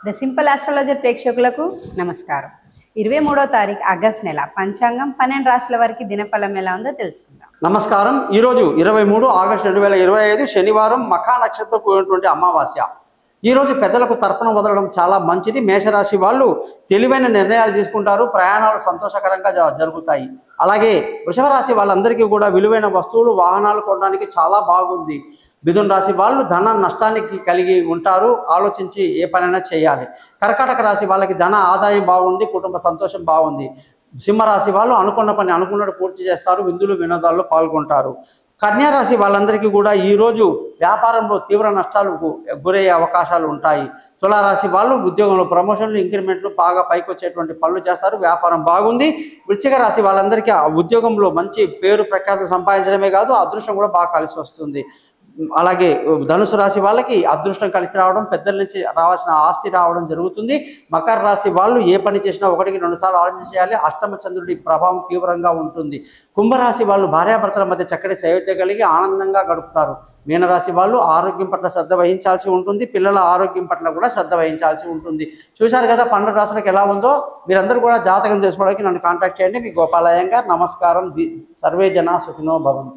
The simple astrology ప్రేక్షకులకు నమస్కారం. 23వ తారీఖు ఆగస్టు నెల పంచాంగం 12 రాశుల వారికి దినఫలం ఎలా ఉందో తెలుసుకుందాం. నమస్కారం. ఈరోజు 23 ఆగస్టు 2025 శనివారం మఖా నక్షత్రం కూడినటువంటి అమావాస్య. ఈరోజు పెద్దలకు తర్పణం వదలడం చాలా మంచిది. మేషరాశి వాళ్ళు తెలివైన నిర్ణయాలు తీసుకుంటారు. ప్రయాణాలు సంతోషకరంగా జరుగుతాయి. అలాగే వృషభ రాశి వాళ్ళందరికీ కూడా విలువైన వస్తువులు వాహనాలు కొనడానికి చాలా బాగుంది. మిథున రాశి వాళ్ళు ధన నష్టానికి కలిగి ఉంటారు. ఆలోచించి ఏ పనైనా చేయాలి. కర్కాటక రాశి వాళ్ళకి ధన ఆదాయం బాగుంది. కుటుంబ సంతోషం బాగుంది. సింహరాశి వాళ్ళు అనుకున్న పని అనుకున్నట్టు పూర్తి చేస్తారు. విందులు వినోదాల్లో పాల్గొంటారు. కన్యా రాశి వాళ్ళందరికీ కూడా ఈరోజు వ్యాపారంలో తీవ్ర నష్టాలకు గురయ్యే అవకాశాలు ఉంటాయి. తులారాశి వాళ్ళు ఉద్యోగంలో ప్రమోషన్లు ఇంక్రిమెంట్లు బాగా పైకి వచ్చేటువంటి పనులు చేస్తారు. వ్యాపారం బాగుంది. వృశ్చిక రాశి వాళ్ళందరికీ ఆ ఉద్యోగంలో మంచి పేరు ప్రఖ్యాతులు సంపాదించడమే కాదు, అదృష్టం కూడా బాగా కలిసి వస్తుంది. అలాగే ధనుసు రాశి వాళ్ళకి అదృష్టం కలిసి రావడం, పెద్దల నుంచి రావాల్సిన ఆస్తి రావడం జరుగుతుంది. మకర రాశి వాళ్ళు ఏ పని చేసినా 1-2 సార్లు ఆలోచన చేయాలి. అష్టమ చంద్రుడి ప్రభావం తీవ్రంగా ఉంటుంది. కుంభరాశి వాళ్ళు భార్యాభర్తల మధ్య చక్కటి సైవిధ్య కలిగి ఆనందంగా గడుపుతారు. మీనరాశి వాళ్ళు ఆరోగ్యం పట్ల శ్రద్ధ వహించాల్సి ఉంటుంది. పిల్లల ఆరోగ్యం పట్ల కూడా శ్రద్ధ వహించాల్సి ఉంటుంది. చూశారు కదా 12 రాశులకు ఎలా ఉందో. మీరందరూ కూడా జాతకం తెలుసుకోవడానికి నన్ను కాంటాక్ట్ చేయండి. మీ గోపాలయ్య గారు. నమస్కారం. సర్వే జన సుఖినో భవంతు.